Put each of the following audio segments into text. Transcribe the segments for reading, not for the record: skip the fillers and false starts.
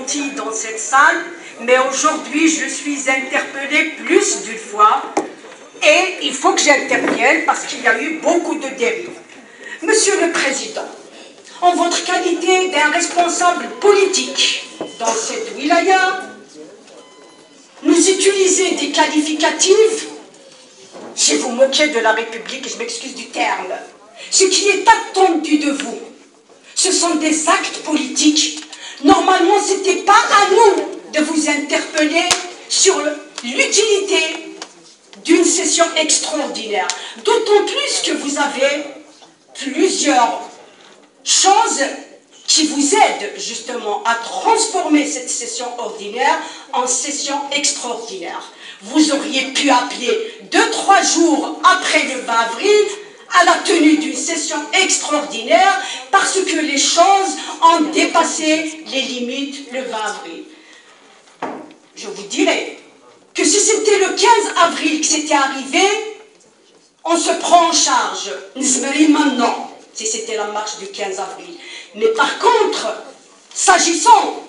gentille dans cette salle, mais aujourd'hui je suis interpellée plus d'une fois et il faut que j'intervienne parce qu'il y a eu beaucoup de dérives. Monsieur le Président, en votre qualité d'un responsable politique dans cette wilaya, nous utilisez des qualificatifs, je vais vous moquer de la République, je m'excuse du terme. Ce qui est attendu de vous, ce sont des actes politiques. Normalement, ce n'était pas à nous de vous interpeller sur l'utilité d'une session extraordinaire. D'autant plus que vous avez plusieurs choses qui vous aident justement à transformer cette session ordinaire en session extraordinaire. Vous auriez pu appeler 2-3 jours après le 20 avril à la tenue d'une session extraordinaire parce que les choses ont dépassé les limites le 20 avril. Je vous dirais que si c'était le 15 avril que c'était arrivé, on se prend en charge. Maintenant, si c'était la marche du 15 avril. Mais par contre, s'agissant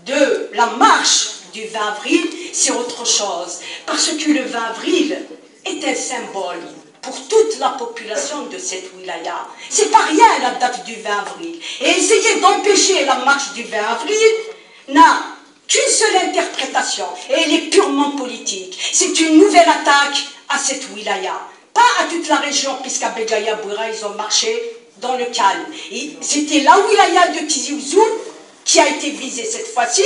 de la marche du 20 avril, c'est autre chose. Parce que le 20 avril est un symbole pour toute la population de cette wilaya. C'est pas rien la date du 20 avril. Et essayer d'empêcher la marche du 20 avril n'a qu'une seule interprétation, et elle est purement politique. C'est une nouvelle attaque à cette wilaya. Pas à toute la région, puisqu'à Begaya Bouira, ils ont marché dans le calme. C'était la wilaya de Tizi Ouzou qui a été visée cette fois-ci,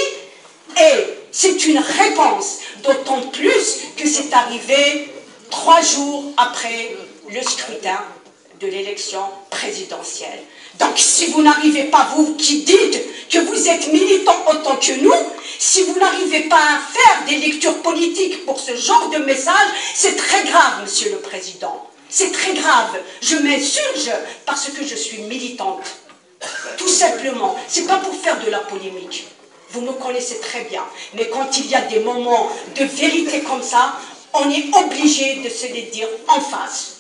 et c'est une réponse, d'autant plus que c'est arrivé 3 jours après le scrutin de l'élection présidentielle. Donc si vous n'arrivez pas, vous qui dites que vous êtes militant autant que nous, si vous n'arrivez pas à faire des lectures politiques pour ce genre de message, c'est très grave, Monsieur le Président. C'est très grave. Je m'insurge parce que je suis militante. Tout simplement. C'est pas pour faire de la polémique. Vous me connaissez très bien. Mais quand il y a des moments de vérité comme ça, on est obligé de se les dire en face.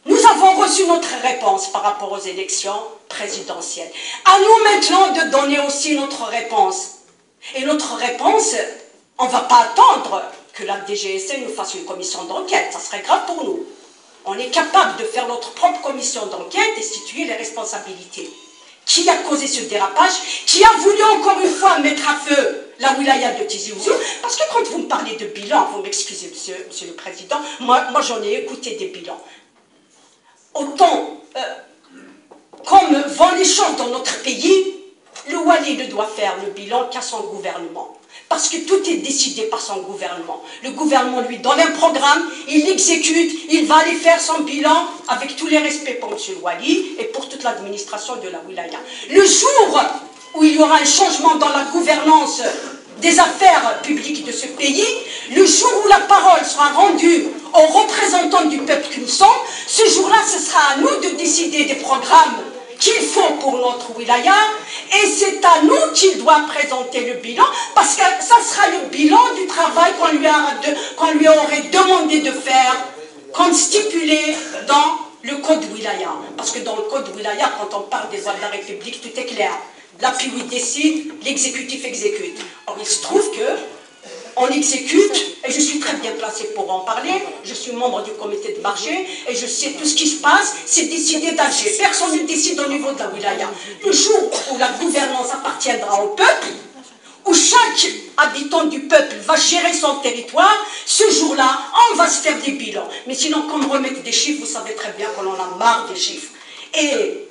Nous avons reçu notre réponse par rapport aux élections présidentielles. À nous maintenant de donner aussi notre réponse. Et notre réponse, on ne va pas attendre que la DGSN nous fasse une commission d'enquête. Ça serait grave pour nous. On est capable de faire notre propre commission d'enquête et situer les responsabilités. Qui a causé ce dérapage? Qui a voulu encore une fois mettre à feu la wilaya de Tizi Ouzou? Parce que quand vous me parlez de bilan, vous m'excusez, monsieur le Président, moi j'en ai écouté des bilans. Autant, comme vont les choses dans notre pays, le Wali ne doit faire le bilan qu'à son gouvernement. Parce que tout est décidé par son gouvernement. Le gouvernement lui donne un programme, il l'exécute, il va aller faire son bilan avec tous les respects pour M. Wali et pour toute l'administration de la wilaya. Le jour où il y aura un changement dans la gouvernance des affaires publiques de ce pays, le jour où la parole sera rendue aux représentants du peuple que nous sommes, ce jour-là, ce sera à nous de décider des programmes qu'il faut pour notre wilaya, et c'est à nous qu'il doit présenter le bilan, parce que ça sera le bilan du travail qu'on lui aurait demandé de faire, comme stipulé dans le code wilaya. Parce que dans le code wilaya, quand on parle des lois de la République, tout est clair. L'appui décide, l'exécutif exécute. Or, il se trouve que on exécute, et je suis très bien placée pour en parler, je suis membre du comité de marché, et je sais tout ce qui se passe, c'est décider d'agir. Personne ne décide au niveau de la wilaya. Le jour où la gouvernance appartiendra au peuple, où chaque habitant du peuple va gérer son territoire, ce jour-là, on va se faire des bilans. Mais sinon, comme remettre des chiffres, vous savez très bien qu'on en a marre des chiffres. Et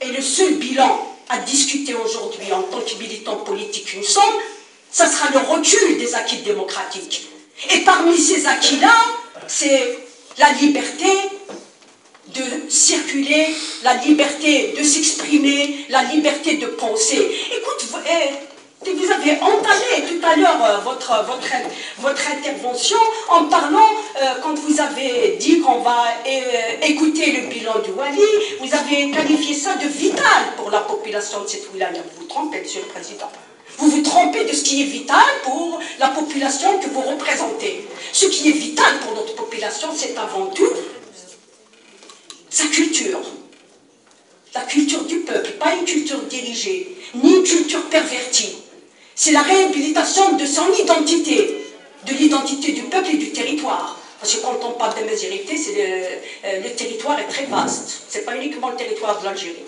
le seul bilan à discuter aujourd'hui en tant que militants politiques que nous sommes, ça sera le recul des acquis démocratiques. Et parmi ces acquis-là, c'est la liberté de circuler, la liberté de s'exprimer, la liberté de penser. Écoute, vous avez entamé tout à l'heure votre intervention en parlant, quand vous avez dit qu'on va écouter le bilan du Wali, vous avez qualifié ça de vital pour la population de cette wilaya. Vous vous trompez, Monsieur le Président. Vous vous trompez de ce qui est vital pour la population que vous représentez. Ce qui est vital pour notre population, c'est avant tout sa culture, La culture du peuple, pas une culture dirigée, ni une culture pervertie. C'est la réhabilitation de son identité, de l'identité du peuple et du territoire. Parce que quand on parle de Mézérité, le territoire est très vaste. Ce n'est pas uniquement le territoire de l'Algérie.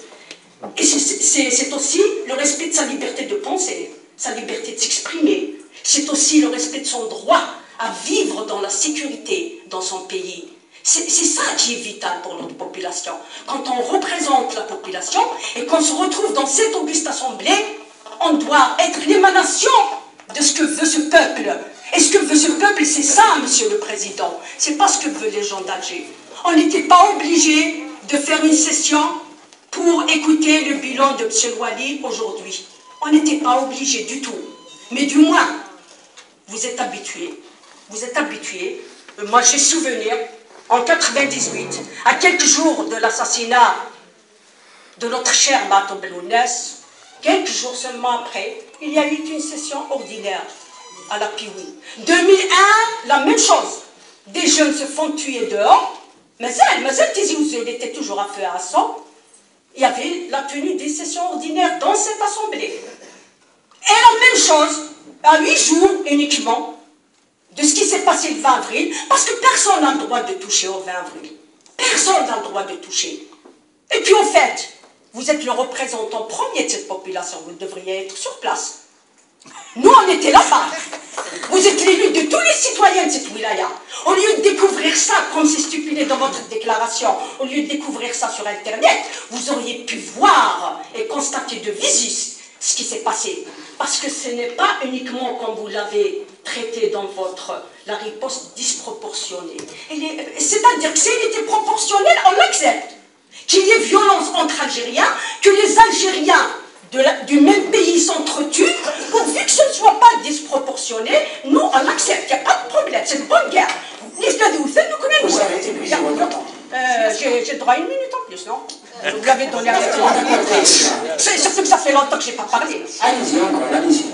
Et c'est aussi le respect de sa liberté de penser, sa liberté de s'exprimer. C'est aussi le respect de son droit à vivre dans la sécurité dans son pays. C'est ça qui est vital pour notre population. Quand on représente la population et qu'on se retrouve dans cette auguste assemblée, on doit être l'émanation de ce que veut ce peuple. Et ce que veut ce peuple, c'est ça, Monsieur le Président. C'est pas ce que veulent les gens d'Alger. On n'était pas obligé de faire une session pour écouter le bilan de M. Louali aujourd'hui. On n'était pas obligé du tout. Mais du moins, vous êtes habitués. Vous êtes habitués. Moi, j'ai souvenir, en 98, à quelques jours de l'assassinat de notre cher Mato Belounès, quelques jours seulement après, il y a eu une session ordinaire à la Pioui. 2001, la même chose. Des jeunes se font tuer dehors, mais elle était toujours à feu à sang. Il y avait la tenue des sessions ordinaires dans cette assemblée. Et la même chose, à 8 jours uniquement, de ce qui s'est passé le 20 avril, parce que personne n'a le droit de toucher au 20 avril. Personne n'a le droit de toucher. Et puis au fait, vous êtes le représentant premier de cette population, vous devriez être sur place. Nous, on était là-bas. Vous êtes l'élu de tous les citoyens de cette wilaya. Au lieu de découvrir ça, comme c'est stipulé dans votre déclaration, au lieu de découvrir ça sur Internet, vous auriez pu voir et constater de visu ce qui s'est passé. Parce que ce n'est pas uniquement comme vous l'avez traité dans la riposte disproportionnée. C'est-à-dire que s'il était proportionnel, on l'accepte. Qu'il y ait violence entre Algériens, que les Algériens du même pays s'entretuent, pourvu que ce ne soit pas disproportionné, nous on accepte, il n'y a pas de problème, c'est une bonne guerre. Vous arrêtez plus j'ai le droit à 1 minute en plus, non? Vous l'avez donné à c'est surtout que ça fait longtemps que je n'ai pas parlé. Allez-y encore, allez-y.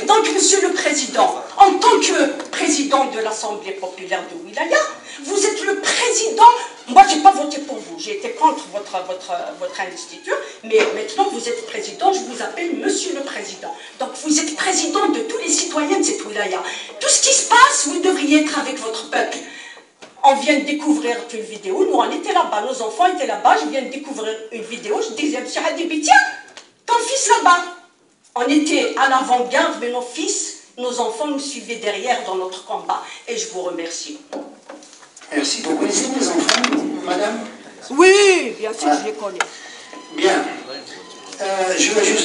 Donc, Monsieur le Président, en tant que président de l'Assemblée populaire de Wilaya, vous êtes le président. Moi, je n'ai pas voté pour vous, j'ai été contre votre investiture, mais maintenant que vous êtes président, je vous appelle Monsieur le Président. Donc, vous êtes président de tous les citoyens de cette Wilaya. Tout ce qui se passe, vous devriez être avec votre peuple. On vient de découvrir une vidéo, nous on était là-bas, nos enfants étaient là-bas, je viens de découvrir une vidéo, je disais, monsieur Hadibi, tiens, ton fils là-bas. On était à l'avant-garde, mais nos fils, nos enfants nous suivaient derrière dans notre combat. Et je vous remercie. Merci. Vous connaissez mes enfants, madame? Oui, bien sûr, je les connais. Bien. Je vais juste...